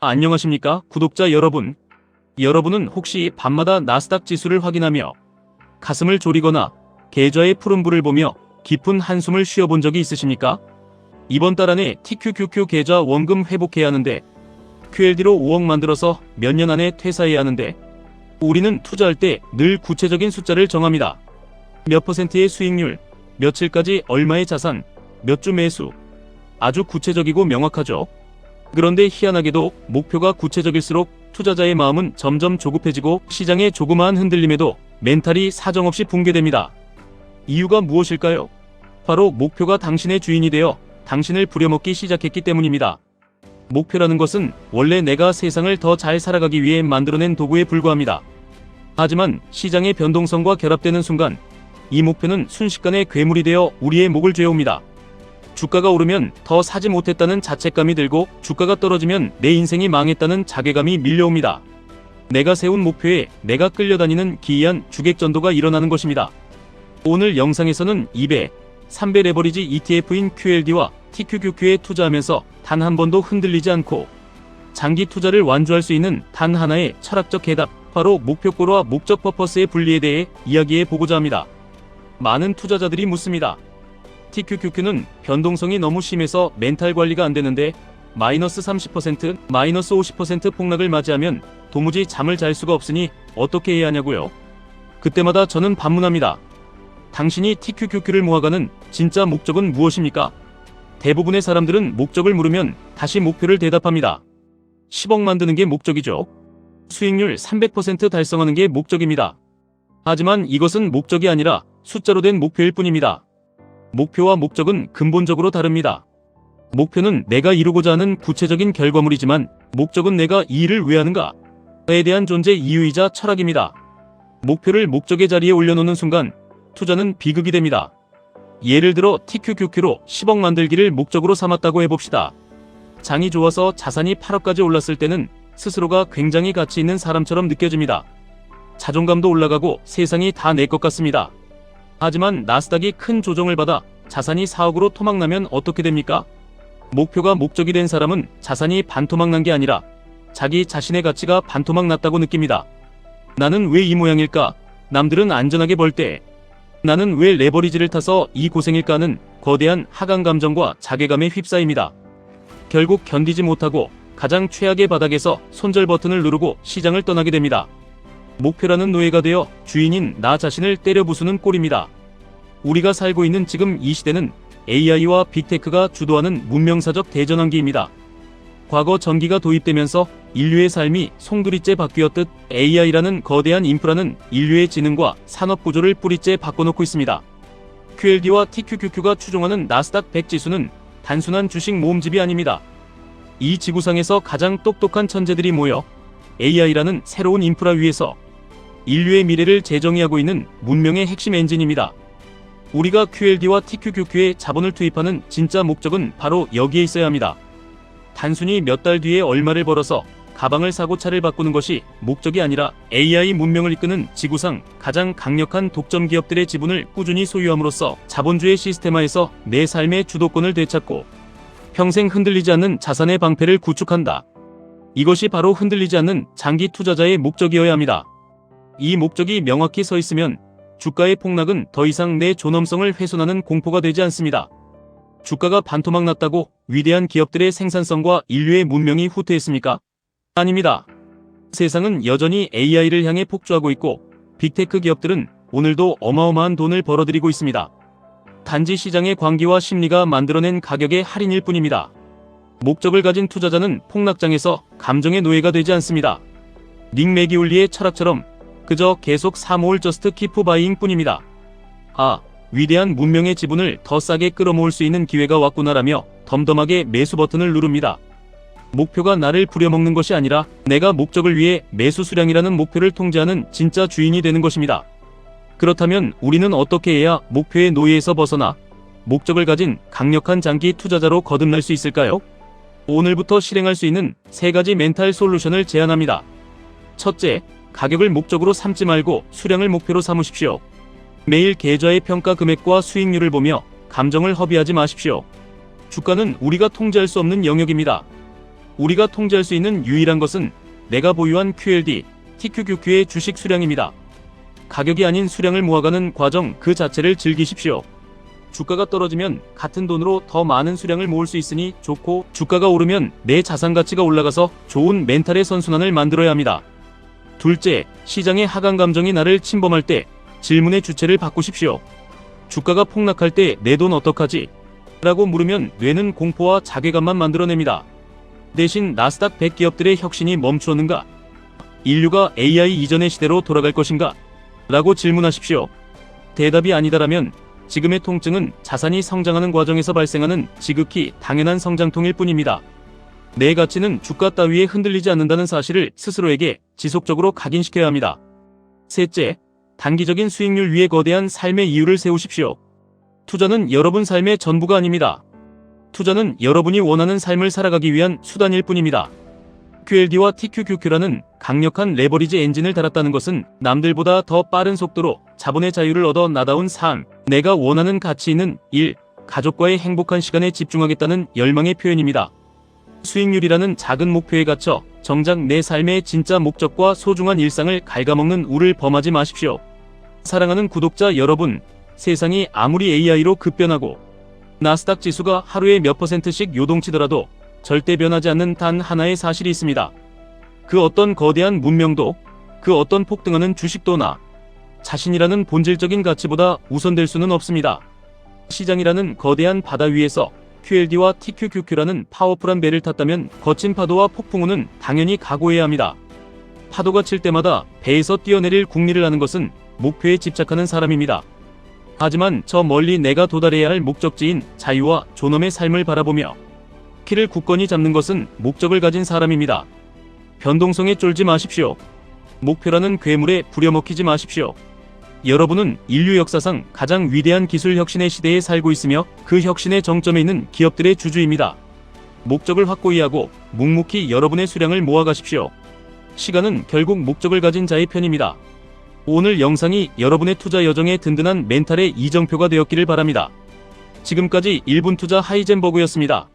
안녕하십니까, 구독자 여러분. 여러분은 혹시 밤마다 나스닥 지수를 확인하며 가슴을 졸이거나 계좌의 푸른불을 보며 깊은 한숨을 쉬어본 적이 있으십니까? 이번 달 안에 TQQQ 계좌 원금 회복해야 하는데, QLD로 5억 만들어서 몇 년 안에 퇴사해야 하는데, 우리는 투자할 때 늘 구체적인 숫자를 정합니다. 몇 퍼센트의 수익률, 며칠까지 얼마의 자산, 몇 주 매수. 아주 구체적이고 명확하죠. 그런데 희한하게도 목표가 구체적일수록 투자자의 마음은 점점 조급해지고 시장의 조그마한 흔들림에도 멘탈이 사정없이 붕괴됩니다. 이유가 무엇일까요? 바로 목표가 당신의 주인이 되어 당신을 부려먹기 시작했기 때문입니다. 목표라는 것은 원래 내가 세상을 더 잘 살아가기 위해 만들어낸 도구에 불과합니다. 하지만 시장의 변동성과 결합되는 순간 이 목표는 순식간에 괴물이 되어 우리의 목을 죄옵니다. 주가가 오르면 더 사지 못했다는 자책감이 들고, 주가가 떨어지면 내 인생이 망했다는 자괴감이 밀려옵니다. 내가 세운 목표에 내가 끌려다니는 기이한 주객전도가 일어나는 것입니다. 오늘 영상에서는 2배, 3배 레버리지 ETF인 QLD와 TQQQ에 투자하면서 단 한 번도 흔들리지 않고 장기 투자를 완주할 수 있는 단 하나의 철학적 해답, 바로 목표고와 목적 퍼포스의 분리에 대해 이야기해 보고자 합니다. 많은 투자자들이 묻습니다. TQQQ는 변동성이 너무 심해서 멘탈 관리가 안 되는데 마이너스 30%, 마이너스 50% 폭락을 맞이하면 도무지 잠을 잘 수가 없으니 어떻게 해야 하냐고요? 그때마다 저는 반문합니다. 당신이 TQQQ를 모아가는 진짜 목적은 무엇입니까? 대부분의 사람들은 목적을 물으면 다시 목표를 대답합니다. 10억 만드는 게 목적이죠. 수익률 300% 달성하는 게 목적입니다. 하지만 이것은 목적이 아니라 숫자로 된 목표일 뿐입니다. 목표와 목적은 근본적으로 다릅니다. 목표는 내가 이루고자 하는 구체적인 결과물이지만, 목적은 내가 이 일을 왜 하는가에 대한 존재 이유이자 철학입니다. 목표를 목적의 자리에 올려놓는 순간 투자는 비극이 됩니다. 예를 들어 TQQQ로 10억 만들기를 목적으로 삼았다고 해봅시다. 장이 좋아서 자산이 8억까지 올랐을 때는 스스로가 굉장히 가치 있는 사람처럼 느껴집니다. 자존감도 올라가고 세상이 다 내 것 같습니다. 하지만 나스닥이 큰 조정을 받아 자산이 4억으로 토막나면 어떻게 됩니까? 목표가 목적이 된 사람은 자산이 반토막난 게 아니라 자기 자신의 가치가 반토막났다고 느낍니다. 나는 왜 이 모양일까? 남들은 안전하게 벌 때 나는 왜 레버리지를 타서 이 고생일까 하는 거대한 하강 감정과 자괴감에 휩싸입니다. 결국 견디지 못하고 가장 최악의 바닥에서 손절 버튼을 누르고 시장을 떠나게 됩니다. 목표라는 노예가 되어 주인인 나 자신을 때려 부수는 꼴입니다. 우리가 살고 있는 지금 이 시대는 AI와 빅테크가 주도하는 문명사적 대전환기입니다. 과거 전기가 도입되면서 인류의 삶이 송두리째 바뀌었듯 AI라는 거대한 인프라는 인류의 지능과 산업 구조를 뿌리째 바꿔놓고 있습니다. QLD와 TQQQ가 추종하는 나스닥 100 지수는 단순한 주식 모음집이 아닙니다. 이 지구상에서 가장 똑똑한 천재들이 모여 AI라는 새로운 인프라 위에서 인류의 미래를 재정의하고 있는 문명의 핵심 엔진입니다. 우리가 QLD와 TQQQ에 자본을 투입하는 진짜 목적은 바로 여기에 있어야 합니다. 단순히 몇 달 뒤에 얼마를 벌어서 가방을 사고 차를 바꾸는 것이 목적이 아니라 AI 문명을 이끄는 지구상 가장 강력한 독점 기업들의 지분을 꾸준히 소유함으로써 자본주의 시스템화에서 내 삶의 주도권을 되찾고 평생 흔들리지 않는 자산의 방패를 구축한다. 이것이 바로 흔들리지 않는 장기 투자자의 목적이어야 합니다. 이 목적이 명확히 서 있으면 주가의 폭락은 더 이상 내 존엄성을 훼손하는 공포가 되지 않습니다. 주가가 반토막 났다고 위대한 기업들의 생산성과 인류의 문명이 후퇴했습니까? 아닙니다. 세상은 여전히 AI를 향해 폭주하고 있고, 빅테크 기업들은 오늘도 어마어마한 돈을 벌어들이고 있습니다. 단지 시장의 광기와 심리가 만들어낸 가격의 할인일 뿐입니다. 목적을 가진 투자자는 폭락장에서 감정의 노예가 되지 않습니다. 닉 매기울리의 철학처럼 그저 계속 사모을 저스트 키프 바이잉 뿐입니다. 위대한 문명의 지분을 더 싸게 끌어모을 수 있는 기회가 왔구나라며 덤덤하게 매수 버튼을 누릅니다. 목표가 나를 부려먹는 것이 아니라 내가 목적을 위해 매수 수량이라는 목표를 통제하는 진짜 주인이 되는 것입니다. 그렇다면 우리는 어떻게 해야 목표의 노예에서 벗어나 목적을 가진 강력한 장기 투자자로 거듭날 수 있을까요? 오늘부터 실행할 수 있는 3가지 멘탈 솔루션을 제안합니다. 첫째, 가격을 목적으로 삼지 말고 수량을 목표로 삼으십시오. 매일 계좌의 평가 금액과 수익률을 보며 감정을 허비하지 마십시오. 주가는 우리가 통제할 수 없는 영역입니다. 우리가 통제할 수 있는 유일한 것은 내가 보유한 QLD, TQQQ의 주식 수량입니다. 가격이 아닌 수량을 모아가는 과정 그 자체를 즐기십시오. 주가가 떨어지면 같은 돈으로 더 많은 수량을 모을 수 있으니 좋고, 주가가 오르면 내 자산 가치가 올라가서 좋은 멘탈의 선순환을 만들어야 합니다. 둘째, 시장의 하강 감정이 나를 침범할 때 질문의 주체를 바꾸십시오. 주가가 폭락할 때 내 돈 어떡하지? 라고 물으면 뇌는 공포와 자괴감만 만들어냅니다. 대신 나스닥 100 기업들의 혁신이 멈추었는가? 인류가 AI 이전의 시대로 돌아갈 것인가? 라고 질문하십시오. 대답이 아니다라면 지금의 통증은 자산이 성장하는 과정에서 발생하는 지극히 당연한 성장통일 뿐입니다. 내 가치는 주가 따위에 흔들리지 않는다는 사실을 스스로에게 지속적으로 각인시켜야 합니다. 셋째, 단기적인 수익률 위에 거대한 삶의 이유를 세우십시오. 투자는 여러분 삶의 전부가 아닙니다. 투자는 여러분이 원하는 삶을 살아가기 위한 수단일 뿐입니다. QLD와 TQQQ라는 강력한 레버리지 엔진을 달았다는 것은 남들보다 더 빠른 속도로 자본의 자유를 얻어 나다운 삶, 내가 원하는 가치 있는 일, 가족과의 행복한 시간에 집중하겠다는 열망의 표현입니다. 수익률이라는 작은 목표에 갇혀 정작 내 삶의 진짜 목적과 소중한 일상을 갉아먹는 우를 범하지 마십시오. 사랑하는 구독자 여러분, 세상이 아무리 AI로 급변하고 나스닥 지수가 하루에 몇 %씩 요동치더라도 절대 변하지 않는 단 하나의 사실이 있습니다. 그 어떤 거대한 문명도, 그 어떤 폭등하는 주식도 나 자신이라는 본질적인 가치보다 우선될 수는 없습니다. 시장이라는 거대한 바다 위에서 QLD와 TQQQ라는 파워풀한 배를 탔다면 거친 파도와 폭풍우는 당연히 각오해야 합니다. 파도가 칠 때마다 배에서 뛰어내릴 궁리를 하는 것은 목표에 집착하는 사람입니다. 하지만 저 멀리 내가 도달해야 할 목적지인 자유와 존엄의 삶을 바라보며 키를 굳건히 잡는 것은 목적을 가진 사람입니다. 변동성에 쫄지 마십시오. 목표라는 괴물에 부려먹히지 마십시오. 여러분은 인류 역사상 가장 위대한 기술 혁신의 시대에 살고 있으며 그 혁신의 정점에 있는 기업들의 주주입니다. 목적을 확고히 하고 묵묵히 여러분의 수량을 모아가십시오. 시간은 결국 목적을 가진 자의 편입니다. 오늘 영상이 여러분의 투자 여정에 든든한 멘탈의 이정표가 되었기를 바랍니다. 지금까지 1분 투자 하이젠버그였습니다.